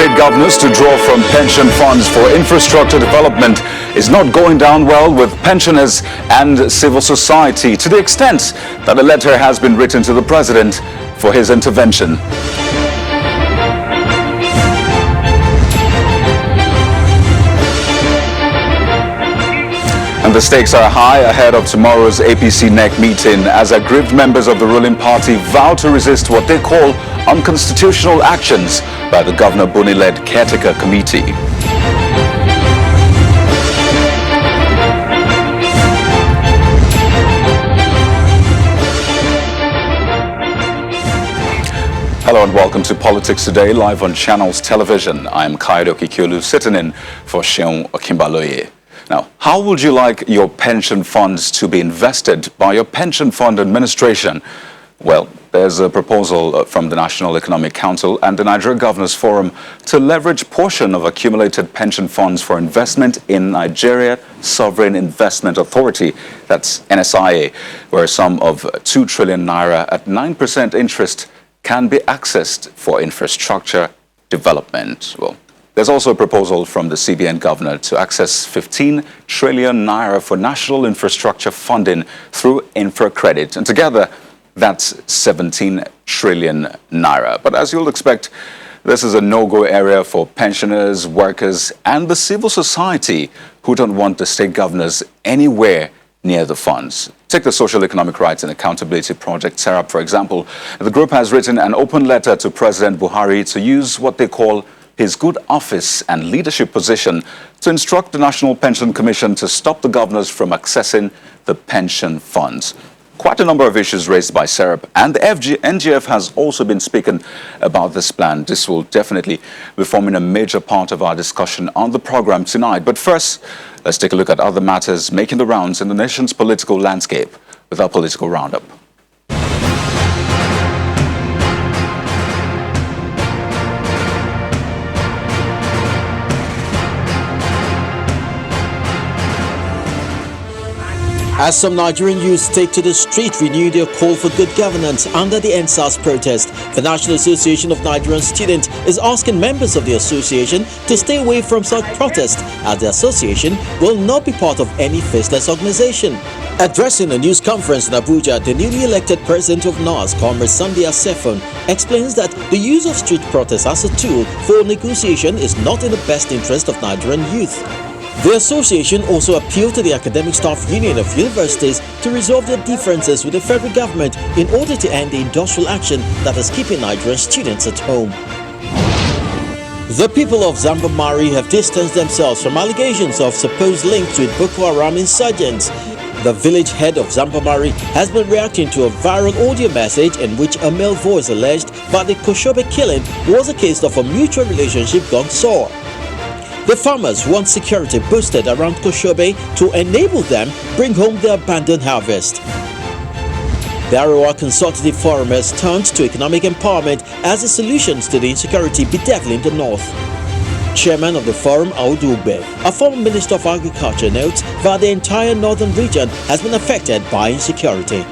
state governors to draw from pension funds for infrastructure development is not going down well with pensioners and civil society, to the extent that a letter has been written to the president for his intervention. And the stakes are high ahead of tomorrow's APC NEC meeting as aggrieved members of the ruling party vow to resist what they call unconstitutional actions by the Governor Buni-led caretaker committee. Hello and welcome to Politics Today, live on Channels Television. I'm Kaido Kikyolu, sitting in for Sheung Okimbaloye. Now, how would you like your pension funds to be invested by your pension fund administration? Well, there's a proposal from the National Economic Council and the Nigeria Governors Forum to leverage portion of accumulated pension funds for investment in Nigeria Sovereign Investment Authority, that's NSIA, where a sum of 2 trillion naira at 9% interest can be accessed for infrastructure development. Well, there's also a proposal from the CBN governor to access 15 trillion naira for national infrastructure funding through infra credit. And together, that's 17 trillion naira. But as you'll expect, this is a no-go area for pensioners, workers, and the civil society who don't want the state governors anywhere near the funds. Take the Social Economic Rights and Accountability Project, SERAP, for example. The group has written an open letter to President Buhari to use what they call his good office and leadership position to instruct the National Pension Commission to stop the governors from accessing the pension funds. Quite a number of issues raised by SERAP, and the NGF has also been speaking about this plan. This will definitely be forming a major part of our discussion on the program tonight. But first, let's take a look at other matters making the rounds in the nation's political landscape with our political roundup. As some Nigerian youths take to the street, renew their call for good governance under the NSAS protest, the National Association of Nigerian Students is asking members of the association to stay away from such protests, as the association will not be part of any faceless organization. Addressing a news conference in Abuja, the newly elected president of NAS, Comrade Sunday Asefon, explains that the use of street protests as a tool for negotiation is not in the best interest of Nigerian youth. The association also appealed to the Academic Staff Union of universities to resolve their differences with the federal government in order to end the industrial action that is keeping Nigerian students at home. The people of Zambamari have distanced themselves from allegations of supposed links with Boko Haram insurgents. The village head of Zambamari has been reacting to a viral audio message in which a male voice alleged that the Koshobe killing was a case of a mutual relationship gone sour. The farmers want security boosted around Koshobe to enable them bring home their abandoned harvest. The Arewa Consultative Forum has turned to economic empowerment as the solutions to the insecurity bedeviling the north. Chairman of the forum, Audube, a former Minister of Agriculture, notes that the entire northern region has been affected by insecurity.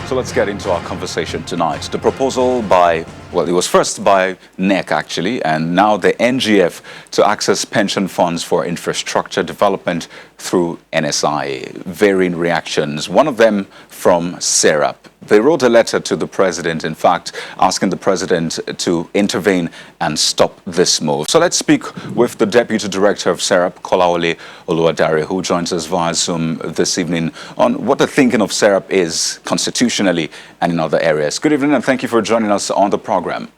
So let's get into our conversation tonight. The proposal by, well, it was first by NEC actually, and now the NGF to access pension funds for infrastructure development through NSI. Varying reactions, one of them from SERAP. They wrote a letter to the president, in fact, asking the president to intervene and stop this move. So let's speak with the deputy director of SERAP, Kolawole Oluwadare, who joins us via Zoom this evening on what the thinking of SERAP is constitutionally and in other areas. Good evening, and thank you for joining us on the program.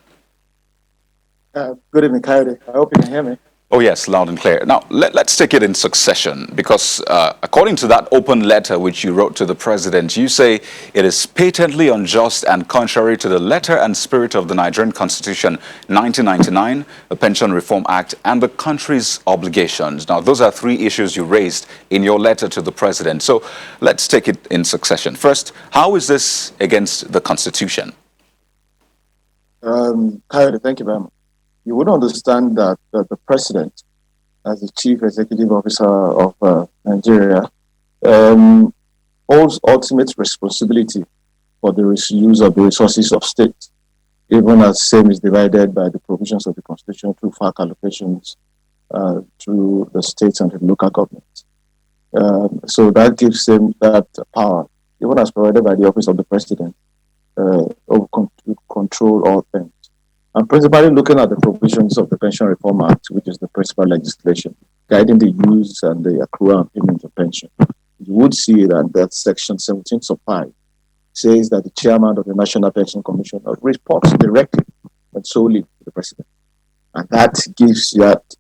Good evening, Coyote. I hope you can hear me. Oh, yes, loud and clear. Now, let's take it in succession, because according to that open letter which you wrote to the president, you say it is patently unjust and contrary to the letter and spirit of the Nigerian Constitution 1999, the Pension Reform Act, and the country's obligations. Now, those are three issues you raised in your letter to the president. So let's take it in succession. First, how is this against the Constitution? Coyote, thank you very much. You would understand that the president, as the chief executive officer of Nigeria, um, holds ultimate responsibility for the use of the resources of state, even as same is divided by the provisions of the Constitution through FAC allocations through the states and the local governments. So that gives them that power, even as provided by the Office of the President, to control all things. And principally looking at the provisions of the Pension Reform Act, which is the principal legislation guiding the use and the accrual and payment of pension, you would see that section 17 sub 5 says that the chairman of the National Pension Commission reports directly and solely to the president. And that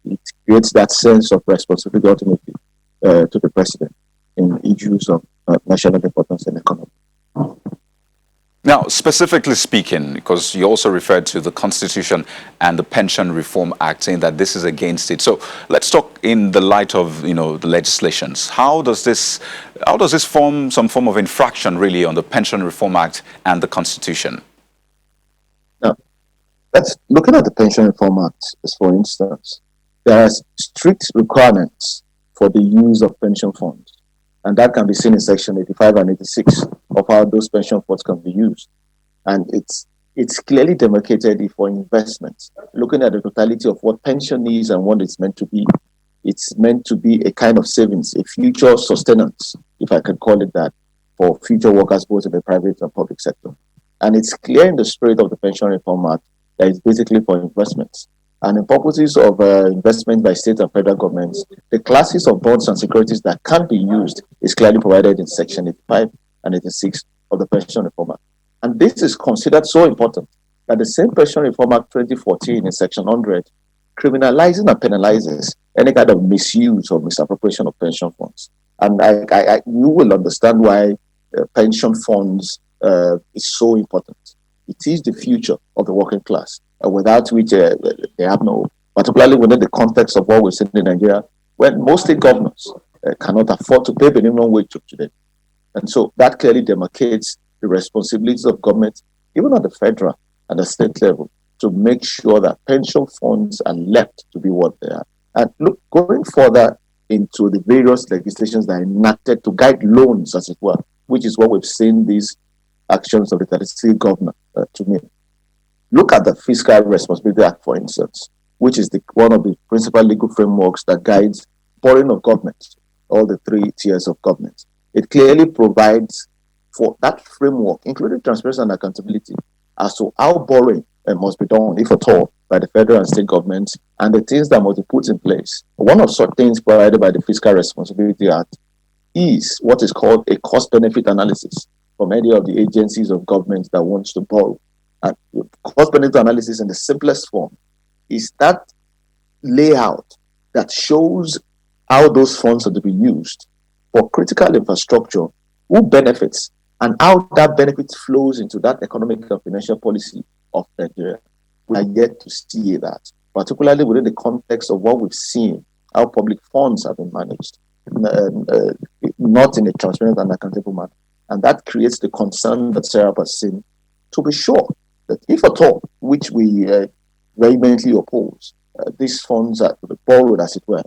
it creates that sense of responsibility ultimately to the president in issues of national importance and economy. Now, specifically speaking, because you also referred to the Constitution and the Pension Reform Act, saying that this is against it. So let's talk in the light of the legislations. How does this form some form of infraction really on the Pension Reform Act and the Constitution? Now, looking at the Pension Reform Act, as for instance, there are strict requirements for the use of pension funds. And that can be seen in section 85 and 86 of how those pension funds can be used. And it's clearly demarcated for investments. Looking at the totality of what pension is and what it's meant to be, it's meant to be a kind of savings, a future sustenance, if I can call it that, for future workers both in the private and public sector. And it's clear in the spirit of the Pension Reform Act that it's basically for investments. And in purposes of investment by state and federal governments, the classes of bonds and securities that can be used is clearly provided in section 85 and 86 of the Pension Reform Act. And this is considered so important that the same Pension Reform Act 2014 in section 100 criminalizes and penalizes any kind of misuse or misappropriation of pension funds. And you will understand why pension funds is so important. It is the future of the working class, without which they have no, particularly within the context of what we're seeing in Nigeria, when most state governors cannot afford to pay the minimum wage today. And so that clearly demarcates the responsibilities of government, even at the federal and the state level, to make sure that pension funds are left to be what they are. And look, going further into the various legislations that are enacted to guide loans, as it were, which is what we've seen these actions of the 33 governor to me. Look at the Fiscal Responsibility Act, for instance, which is one of the principal legal frameworks that guides borrowing of government, all the three tiers of government. It clearly provides for that framework, including transparency and accountability, as to how borrowing must be done, if at all, by the federal and state governments, and the things that must be put in place. One of such things provided by the Fiscal Responsibility Act is what is called a cost-benefit analysis from any of the agencies of government that wants to borrow. And cost-benefit analysis in the simplest form is that layout that shows how those funds are to be used for critical infrastructure, who benefits, and how that benefit flows into that economic and financial policy of Nigeria. We are yet to see that, particularly within the context of what we've seen, how public funds have been managed, not in a transparent and accountable manner. And that creates the concern that Sarah has seen, to be sure that if at all, which we vehemently oppose, these funds are borrowed, as it were,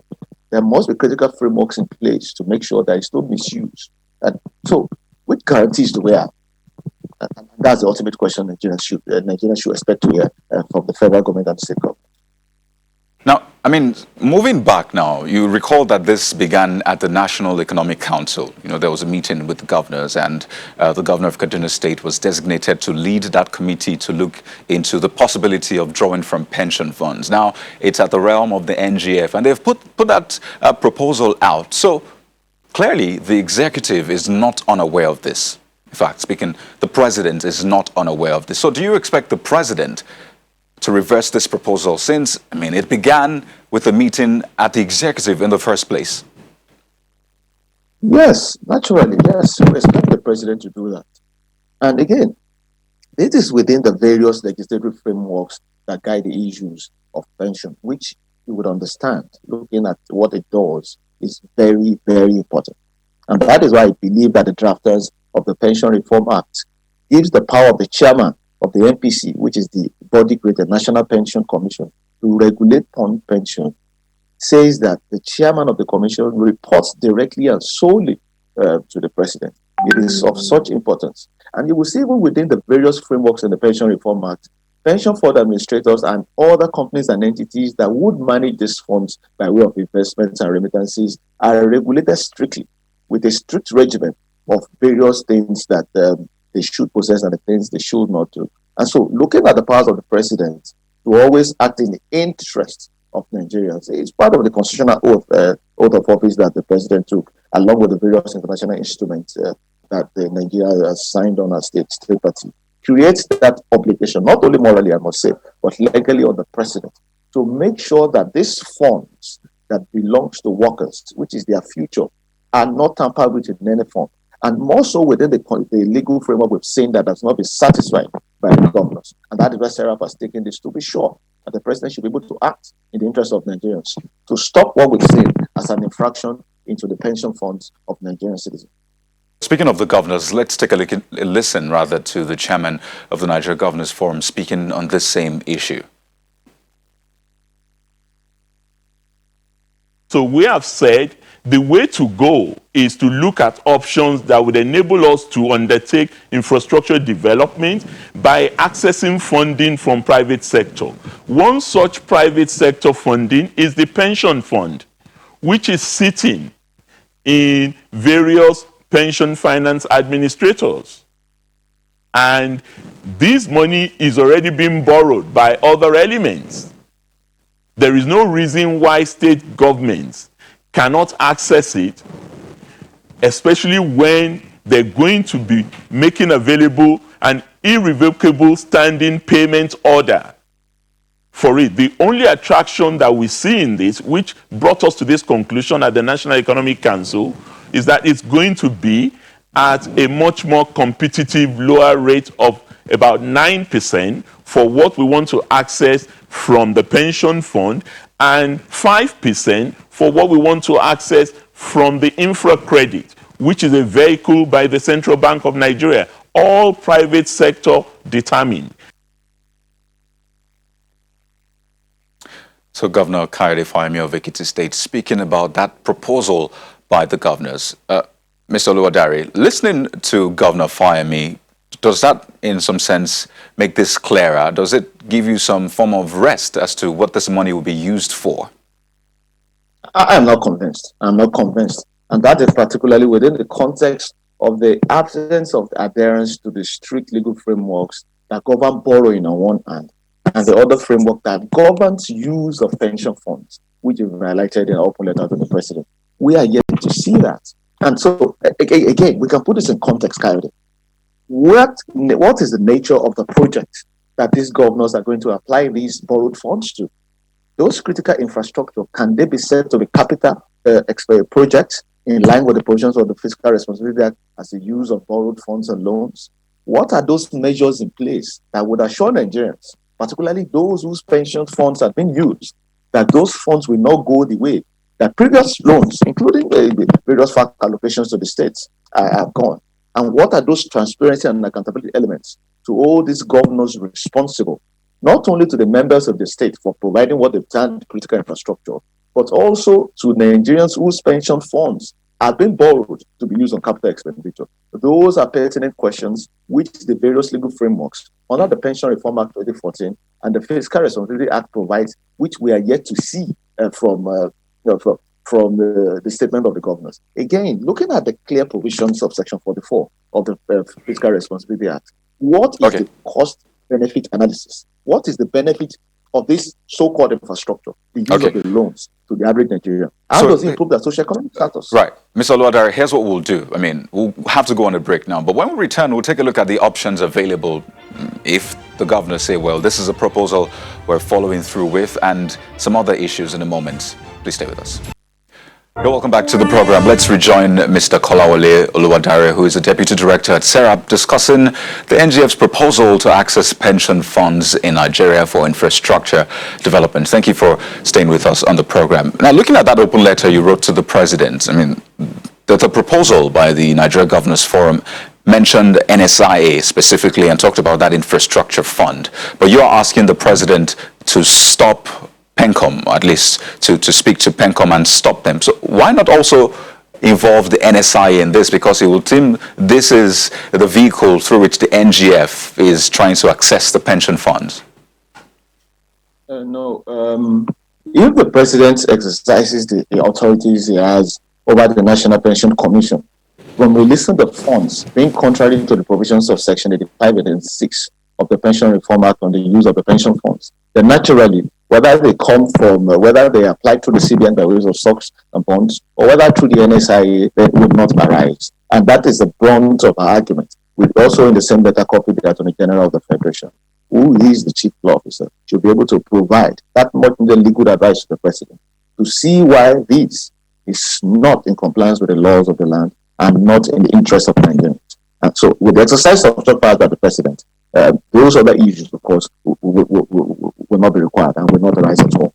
there must be critical frameworks in place to make sure there is no misuse. And so, which guarantees do we have? And that's the ultimate question Nigerians should expect to hear from the federal government and the state government. Now, I mean, moving back now, you recall that this began at the National Economic Council. There was a meeting with the governors, and the governor of Kaduna State was designated to lead that committee to look into the possibility of drawing from pension funds. Now, it's at the realm of the NGF, and they've put that proposal out. So, clearly, the executive is not unaware of this. In fact, speaking, the president is not unaware of this. So, do you expect the president to reverse this proposal, since, it began with a meeting at the executive in the first place? Yes, naturally, yes. We expect the president to do that. And again, it is within the various legislative frameworks that guide the issues of pension, which you would understand, looking at what it does, is very, very important. And that is why I believe that the drafters of the Pension Reform Act gives the power of the chairman of the NPC, which is the body created National Pension Commission, to regulate pension, says that the chairman of the commission reports directly and solely to the president. It is of such importance. And you will see even within the various frameworks in the Pension Reform Act, pension fund administrators and other companies and entities that would manage these funds by way of investments and remittances are regulated strictly with a strict regimen of various things that they should possess and the things they should not do. And so looking at the powers of the president to always act in the interest of Nigerians is part of the constitutional oath of office that the president took, along with the various international instruments that Nigeria has signed on as state party. Creates that obligation, not only morally, I must say, but legally on the president, to make sure that these funds that belongs to workers, which is their future, are not tampered with in any form. And more so within the legal framework, we've seen that does not be satisfied by the governors. And that is why Serap has taken this to be sure that the president should be able to act in the interest of Nigerians to stop what we've seen as an infraction into the pension funds of Nigerian citizens. Speaking of the governors, let's take a listen to the chairman of the Nigeria Governors Forum speaking on this same issue. So we have said the way to go is to look at options that would enable us to undertake infrastructure development by accessing funding from private sector. One such private sector funding is the pension fund, which is sitting in various pension finance administrators. And this money is already being borrowed by other elements. There is no reason why state governments cannot access it, especially when they're going to be making available an irrevocable standing payment order for it. The only attraction that we see in this, which brought us to this conclusion at the National Economic Council, is that it's going to be at a much more competitive, lower rate of about 9% for what we want to access from the pension fund and 5% for what we want to access from the infra credit, which is a vehicle by the Central Bank of Nigeria, all private sector determined. So Governor Kayode Fayemi of Ekiti State speaking about that proposal by the governors. Mr. Oluwadare, listening to Governor Fayemi, does that in some sense make this clearer? Does it give you some form of rest as to what this money will be used for? I am not convinced. I'm not convinced. And that is particularly within the context of the absence of adherence to the strict legal frameworks that govern borrowing on one hand, and the other framework that governs use of pension funds, which is highlighted in an open letter to the president. We are yet to see that. And so, again, we can put this in context, Kayode. What is the nature of the project that these governors are going to apply these borrowed funds to? Those critical infrastructure, can they be said to be capital projects in line with the provisions of the Fiscal Responsibility Act as the use of borrowed funds and loans? What are those measures in place that would assure Nigerians, particularly those whose pension funds have been used, that those funds will not go the way that previous loans, including the various fact allocations to the states, have gone? And what are those transparency and accountability elements to all these governors responsible, not only to the members of the state for providing what they've done, critical infrastructure, but also to Nigerians whose pension funds have been borrowed to be used on capital expenditure? Those are pertinent questions which the various legal frameworks under the Pension Reform Act 2014 and the Fiscal Responsibility Act provides, which we are yet to see from the statement of the governors. Again, looking at the clear provisions of Section 44 of the Fiscal Responsibility Act, what is the cost-benefit analysis? What is the benefit of this so-called infrastructure, the use of the loans to the average Nigerian? How does it improve their socio-economic status? Right. Mr. Oluwadare, here's what we'll do. I mean, we'll have to go on a break now, but when we return, we'll take a look at the options available if the governors say, well, this is a proposal we're following through with, and some other issues in a moment. Please stay with us. Welcome back to the program. Let's rejoin Mr. Kolawole Oluwadare, who is the Deputy Director at SERAP, discussing the NGF's proposal to access pension funds in Nigeria for infrastructure development. Thank you for staying with us on the program. Now, looking at that open letter you wrote to the President, I mean, the proposal by the Nigeria Governors Forum mentioned NSIA specifically and talked about that infrastructure fund. But you're asking the President to stop PENCOM, at least to speak to PENCOM and stop them. So why not also involve the NSIA in this, because it will seem this is the vehicle through which the NGF is trying to access the pension funds. No. If the president exercises the authorities he has over the National Pension Commission, when we listen to funds being contrary to the provisions of Section 85 and 6 of the Pension Reform Act on the use of the pension funds, then naturally, whether they come from, whether they apply to the CBN by ways of stocks and bonds, or whether through the NSIA, they would not arise. And that is the brunt of our argument. We also, in the same letter, copy the Attorney General of the Federation, who is the chief law officer, should be able to provide that much legal advice to the president to see why this is not in compliance with the laws of the land and not in the interest of Nigerians. And so, with the exercise of such powers by the president, those other issues, of course, will not be required and will not arise at all.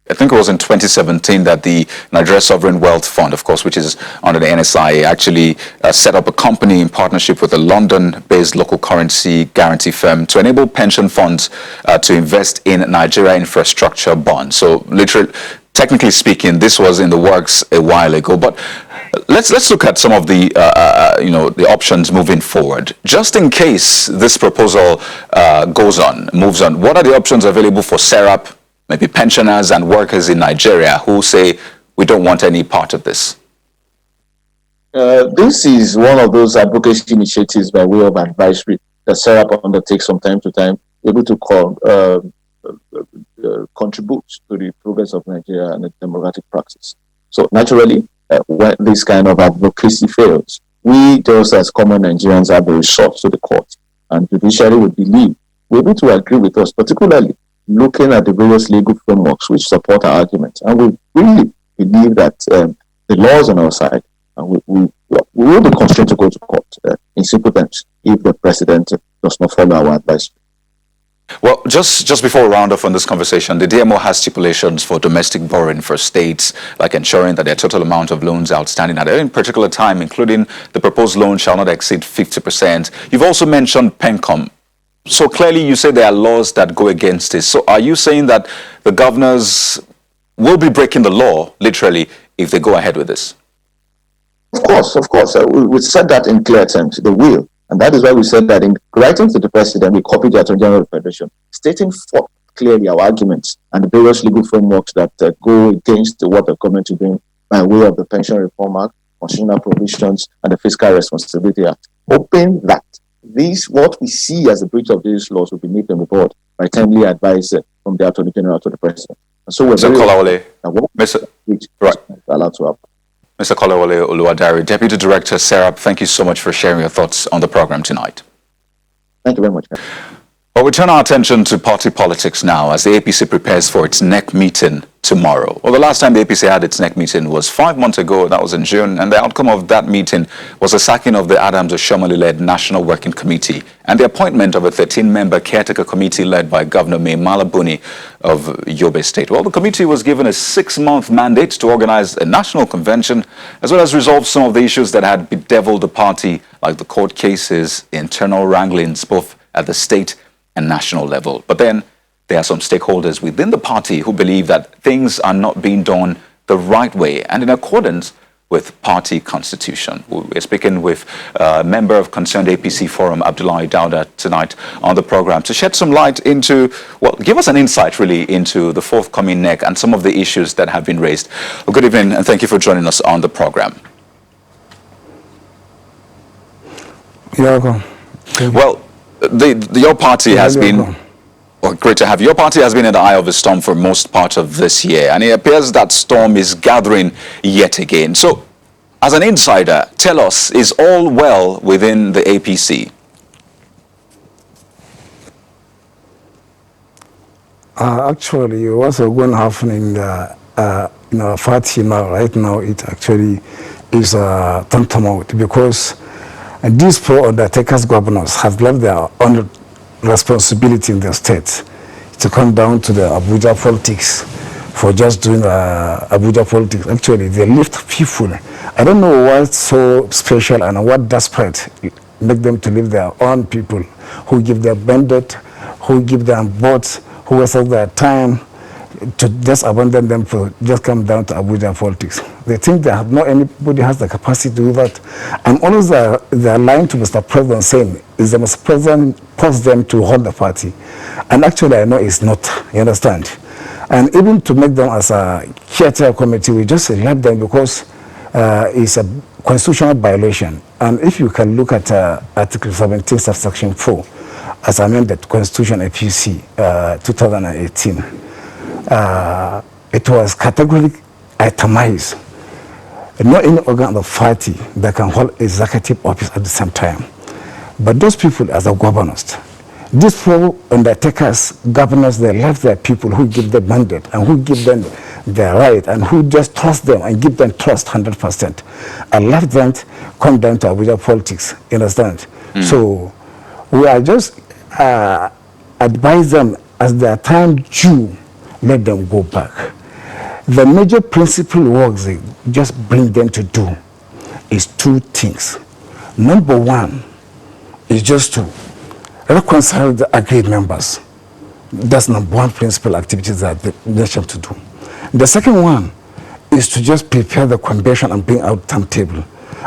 I think it was in 2017 that the Nigeria Sovereign Wealth Fund, of course, which is under the NSIA, actually set up a company in partnership with a London-based local currency guarantee firm to enable pension funds to invest in Nigeria infrastructure bonds. So, literally, technically speaking, this was in the works a while ago. But let's look at some of the the options moving forward. Just in case this proposal moves on, what are the options available for SERAP, maybe pensioners and workers in Nigeria who say we don't want any part of this? This is one of those advocacy initiatives by way of advisory that SERAP undertakes from time to time, able to contribute to the progress of Nigeria and the democratic practice. So naturally, when this kind of advocacy fails, we just as common Nigerians have a resort to the court, and judiciary would believe we're able to agree with us, particularly looking at the various legal frameworks which support our argument. And we really believe that the law is on our side, and we will be constrained to go to court in simple terms if the president does not follow our advice. Well, just before we round off on this conversation, the DMO has stipulations for domestic borrowing for states, like ensuring that their total amount of loans outstanding at any particular time, including the proposed loan, shall not exceed 50%. You've also mentioned PENCOM. So clearly you say there are laws that go against this. So are you saying that the governors will be breaking the law, literally, if they go ahead with this? Of course. We said that in clear terms, they will. And that is why we said that in writing to the president, we copied the Attorney General of the Federation, stating forth clearly our arguments and the various legal frameworks that go against what the government is doing by way of the Pension Reform Act, constitutional provisions, and the Fiscal Responsibility Act, hoping that what we see as a breach of these laws will be made on the board by timely advice from the Attorney General to the president. And so we're allowed to happen. Mr. Kolawole Oluwadari, Deputy Director, SERAP, thank you so much for sharing your thoughts on the program tonight. Thank you very much. Well, we turn our attention to party politics now as the APC prepares for its NEC meeting tomorrow. Well, the last time the APC had its NEC meeting was 5 months ago. That was in June. And the outcome of that meeting was the sacking of the Adams Oshomole-led National Working Committee and the appointment of a 13-member caretaker committee led by Governor Mai Mala Buni of Yobe State. Well, the committee was given a 6-month mandate to organize a national convention as well as resolve some of the issues that had bedeviled the party, like the court cases, internal wranglings, both at the state and national level. But then there are some stakeholders within the party who believe that things are not being done the right way and in accordance with party constitution. We're speaking with a member of Concerned APC Forum, Abdullahi Dauda, tonight on the program to shed some light into, well, give us an insight really into the forthcoming NEC and some of the issues that have been raised. Well, good evening and thank you for joining us on the program. You're welcome. Well, your party has been, well, great to have you. Your party has been in the eye of the storm for most part of this year, and it appears that storm is gathering yet again. So, as an insider, tell us, is all well within the APC? Actually, what's going to happen in the Fatima right now, it actually is tantamount because these four undertakers governors have left their own responsibility in the state to come down to the Abuja politics for just doing Abuja politics. Actually, they lift people. I don't know what's so special and what desperate make them to leave their own people who give their mandate, who give them votes, who waste their time to just abandon them for just come down to Abuja politics. They think they have not anybody has the capacity to do that. And always they're lying to Mr. President saying, is the Mr. President forced them to hold the party? And actually I know it's not, you understand? And even to make them as a caretaker committee, we just elect them because it's a constitutional violation. And if you can look at Article 17, subsection 4, as amended Constitution APC 2018, it was categorically itemized. Not any organ of the party that can hold executive office at the same time. But those people as the governors, these four undertakers, governors, they left their people who give them mandate and who give them their right and who just trust them and give them trust 100%. And left them come down to Abuja politics, you understand? So we are just advise them as their time due, let them go back. The major principle works they just bring them to do is two things. Number one is just to reconcile the agreed members. That's number one principal activity that they have to do. The second one is to just prepare the convention and bring out timetable.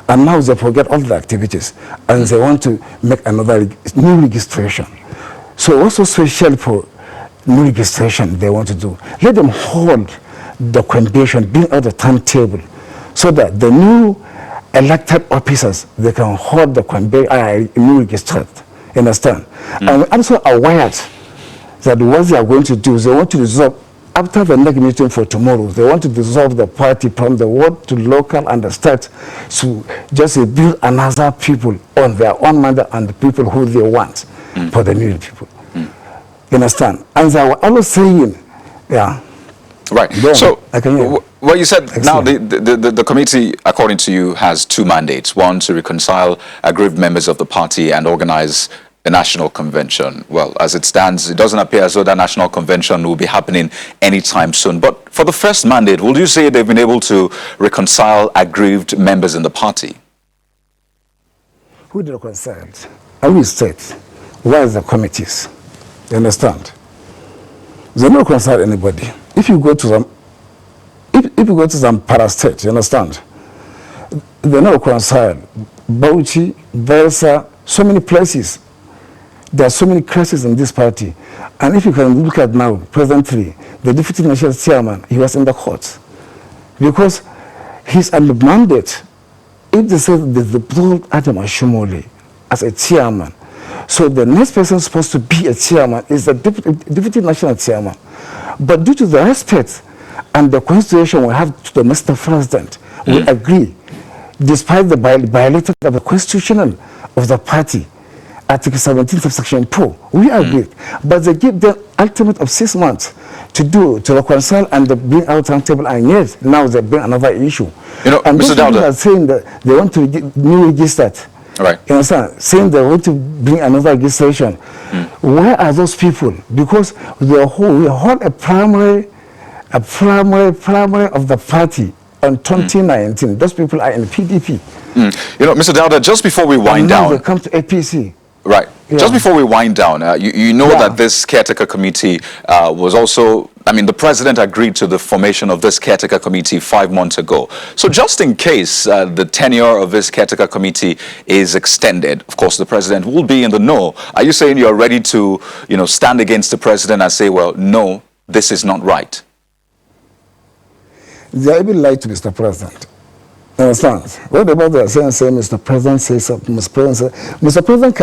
And now they forget all the activities and they want to make another new registration. So also special for new registration they want to do. Let them hold the convention, bring out the timetable so that the new elected officers, they can hold the convention, new registered. You understand? And also aware that what they are going to do is they want to dissolve, after the next meeting for tomorrow, they want to dissolve the party from the ward to local and the state to just build another people on their own mandate and the people who they want for the new people. You understand? And they were always saying, yeah. Right. So, well, you said now the committee, according to you, has two mandates. One, to reconcile aggrieved members of the party and organize a national convention. Well, as it stands, it doesn't appear as though that national convention will be happening anytime soon. But for the first mandate, would you say they've been able to reconcile aggrieved members in the party? Who did reconcile? I will state, where is the committees? You understand? They don't reconcile anybody. If you go to some, if you go to some para-state, you understand? They're not reconciled. Bauchi, Versa, so many places. There are so many crises in this party. And if you can look at now, presently, the deputy national chairman, he was in the court. Because he's under mandate. If they say they brought Adam Ashumole as a chairman, so the next person supposed to be a chairman is the deputy national chairman. But due to the respect and the constitution we have to the Mr. President, we agree, despite the violation of the constitutional of the party, Article 17 subsection 4, we agree. But they give them ultimate of 6 months to reconcile and bring out timetable, and yet now they bring another issue. You know, and Mr. Dauda, are saying that they want to get new registered. Right. You understand? Saying they want to bring another registration. Where are those people? Because we hold a primary of the party on 2019. Those people are in PDP. You know, Mr. Dauda, just before we wind down, they come to APC. Right. Yeah. Just before we wind down, you know that this caretaker committee was also, I mean, the president agreed to the formation of this caretaker committee 5 months ago. So just in case the tenure of this caretaker committee is extended, of course, the president will be in the know. Are you saying you're ready to, you know, stand against the president and say, well, no, this is not right? They even lied to Mr. President. Understand? What about the saying, Mr. President says something, Mr. President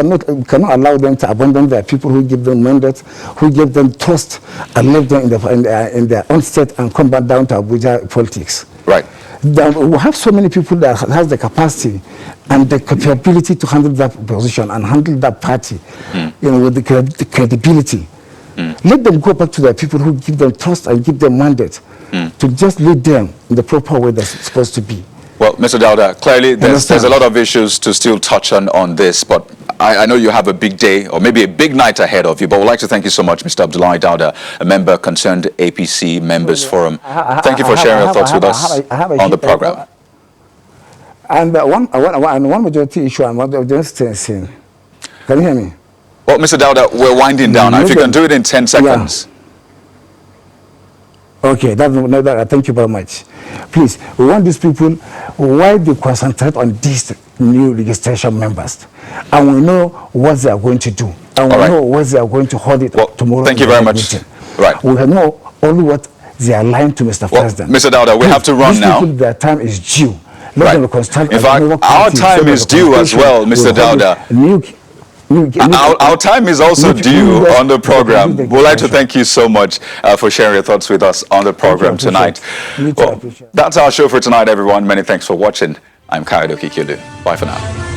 cannot allow them to abandon their people who give them mandate, who give them trust, and leave them in their own state and come back down to Abuja politics. Right. We have so many people that have the capacity and the capability to handle that position and handle that party, you know, with the credibility. Let them go back to their people who give them trust and give them mandate to just lead them in the proper way that's supposed to be. Well, Mr. Dauda, clearly there's a lot of issues to still touch on this, but I know you have a big day or maybe a big night ahead of you, but I would like to thank you so much, Mr. Abdullahi Dauda, a member concerned APC Members Forum. Thank you for sharing your thoughts with us on the program. And one majority issue I'm just saying. Can you hear me? Well, Mr. Dauda, we're winding down. If you can do it in 10 seconds. Okay, thank you very much. Please, we want these people, why they concentrate on these new registration members, and we know what they are going to do, and we know what they are going to hold it tomorrow. Thank you very much. Meeting. Right. We know only what they are lying to Mr. President. Mr. Dauda, we have to run now. People, their time is due. Let them consult. In fact, our time is due as well, Mr. Dauda. Our time is also due on the program. We'd like to thank you so much for sharing your thoughts with us on the program tonight. Well, that's our show for tonight, everyone. Many thanks for watching. I'm Kayode Okikelu. Bye for now.